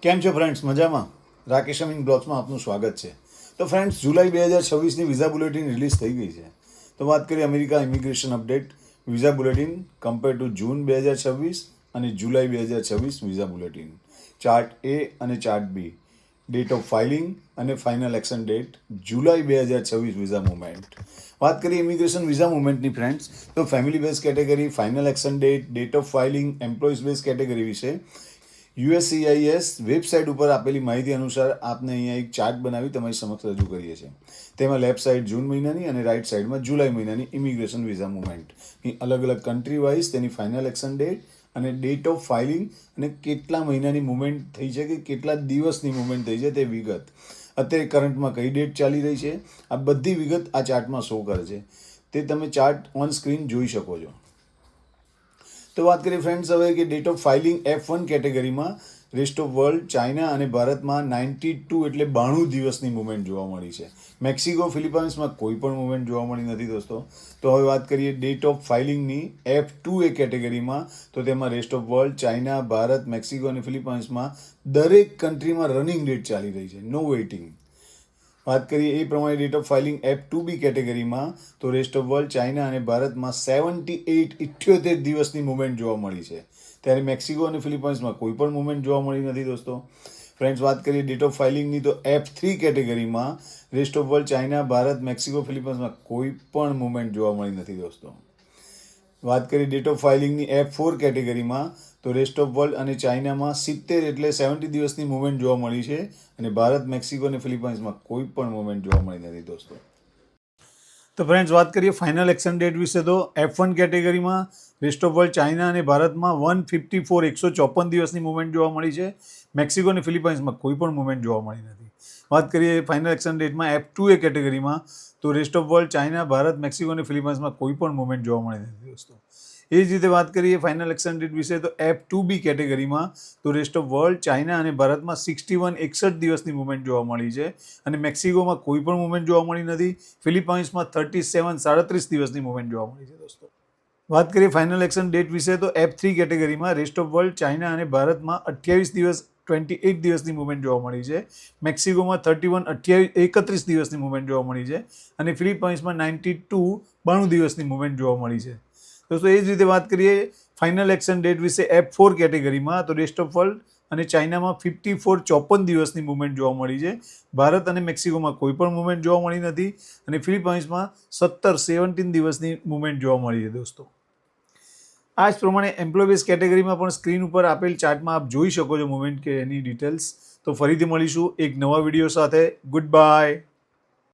કેમ છો ફ્રેન્ડ્સ? મજામાં? રાકેશ અમીન બ્લોગ્સમાં આપનું સ્વાગત છે. તો ફ્રેન્ડ્સ, જુલાઈ 2026ની વિઝા બુલેટિન રિલીઝ થઈ ગઈ છે. તો વાત કરીએ America immigration update visa bulletin compare to જૂન 2026 અને જુલાઈ 2026 વિઝા બુલેટિન. ચાર્ટ એ અને chart B, date of filing અને ફાઇનલ એક્શન ડેટ જુલાઈ 2026 વિઝા મુવમેન્ટ. વાત કરીએ ઇમિગ્રેશન વિઝા મુવમેન્ટની ફ્રેન્ડ્સ, તો family base category, final action date, date of filing, employees base category વિશે USCIS વેબસાઇટ ઉપર આપેલી માહિતી અનુસાર આપને અહીંયા એક ચાર્ટ બનાવી તમારી સમક્ષ રજૂ કરીએ છીએ. તેમાં લેફ્ટ સાઈડ જૂન મહિનાની અને રાઈટ સાઈડમાં જુલાઈ મહિનાની ઇમિગ્રેશન વિઝા મુવમેન્ટ અલગ અલગ કન્ટ્રી વાઇઝ તેની ફાઇનલ એક્શન ડેટ અને ડેટ ઓફ ફાઇલિંગ અને કેટલા મહિનાની મુવમેન્ટ થઈ છે કે કેટલા દિવસની મુવમેન્ટ થઈ છે તે વિગત, અત્યારે કરંટમાં કઈ ડેટ ચાલી રહી છે, આ બધી વિગત આ ચાર્ટમાં શો કરે છે. તે તમે ચાર્ટ ઓન સ્ક્રીન જોઈ શકો છો. તો વાત કરીએ ફ્રેન્ડ્સ હવે કે ડેટ ઓફ ફાઇલિંગ F1 કેટેગરીમાં રેસ્ટ ઓફ વર્લ્ડ, ચાઇના અને ભારતમાં 92 એટલે 92 દિવસની મુવમેન્ટ જોવા મળી છે. મેક્સિકો, ફિલિપાઇન્સમાં કોઈ પણ મુવમેન્ટ જોવા મળી નથી દોસ્તો. તો હવે વાત કરીએ ડેટ ઓફ ફાઇલિંગની F2A કેટેગરીમાં, તો તેમાં rest of world, China, Bharat, Mexico અને ફિલિપાઇન્સમાં દરેક કન્ટ્રીમાં રનિંગ ડેટ ચાલી રહી છે, નો વેઇટિંગ. વાત કરીએ એ પ્રમાણે ડેટ ઓફ ફાઇલિંગ F2B કેટેગરીમાં, તો રેસ્ટ ઓફ વર્લ્ડ, ચાઇના અને ભારતમાં 78 દિવસની મુવમેન્ટ જોવા મળી છે. ત્યારે મેક્સિકો અને ફિલિપાઇન્સમાં કોઈ પણ મુવમેન્ટ જોવા મળી નથી દોસ્તો. ફ્રેન્ડ્સ, વાત કરીએ ડેટ ઓફ ફાઇલિંગની, તો F3 કેટેગરીમાં rest of world, China, Bharat, Mexico, ફિલિપાઇન્સમાં કોઈ પણ મુવમેન્ટ જોવા મળી નથી દોસ્તો. વાત કરીએ ડેટ ઓફ ફાઇલિંગની F4 કેટેગરીમાં, તો રેસ્ટ ઓફ વર્લ્ડ અને ચાઇનામાં 70 એટલે 70 દિવસની મુવમેન્ટ જોવા મળી છે અને ભારત, મેક્સિકો અને ફિલિપાઇન્સમાં કોઈ પણ મુવમેન્ટ જોવા મળી નથી દોસ્તો. તો ફ્રેન્ડ્સ, વાત કરીએ ફાઇનલ એક્શન ડેટ વિશે, તો F1 કેટેગરીમાં રેસ્ટ ઓફ વર્લ્ડ, ચાઇના અને ભારતમાં 154 દિવસની મુવમેન્ટ જોવા મળી છે. મેક્સિકો અને ફિલિપાઇન્સમાં કોઈ પણ મુવમેન્ટ જોવા મળી નથી. વાત કરીએ ફાઇનલ એક્શન ડેટમાં F2A કેટેગરીમાં, તો rest of world, China, Bharat, Mexico અને ફિલિપાઇન્સમાં કોઈ પણ મુવમેન્ટ જોવા મળી નથી દોસ્તો. એ જ રીતે વાત કરીએ ફાઇનલ એક્શન ડેટ વિશે, તો F2B કેટેગરીમાં, તો રેસ્ટ ઓફ વર્લ્ડ, ચાઇના અને ભારતમાં 61 દિવસની મુવમેન્ટ જોવા મળી છે અને મેક્સિકોમાં કોઈ પણ મુવમેન્ટ જોવા મળી નથી. ફિલિપાઇન્સમાં 37 દિવસની મુવમેન્ટ જોવા મળી છે દોસ્તો. વાત કરીએ ફાઇનલ એક્શન ડેટ વિશે, તો F3 કેટેગરીમાં રેસ્ટ ઓફ વર્લ્ડ, ચાઇના અને ભારતમાં 28 દિવસની મુવમેન્ટ જોવા મળી છે. મેક્સિકોમાં 31 દિવસની મુવમેન્ટ જોવા મળી છે અને ફિલિપાઇન્સમાં 92 દિવસની મુવમેન્ટ જોવા મળી છે દોસ્તો. એ જ રીતે વાત કરીએ ફાઇનલ એક્શન ડેટ વિશે F4 કેટેગરીમાં, તો રેસ્ટ ઓફ વર્લ્ડ અને ચાઇનામાં 54 દિવસની મુવમેન્ટ જોવા મળી છે. ભારત અને મેક્સિકોમાં કોઈ પણ મુવમેન્ટ જોવા મળી નથી અને ફિલિપાઇન્સમાં 17 દિવસની મુવમેન્ટ જોવા મળી છે દોસ્તો. આ જ પ્રમાણે એમ્પ્લોય બેઝ કેટેગરીમાં પણ સ્ક્રીન ઉપર આપેલ ચાર્ટમાં આપ જોઈ શકો છો મુવમેન્ટ કે એની ડિટેલ્સ. તો ફરીથી મળીશું એક નવા વિડીયો સાથે. Good bye.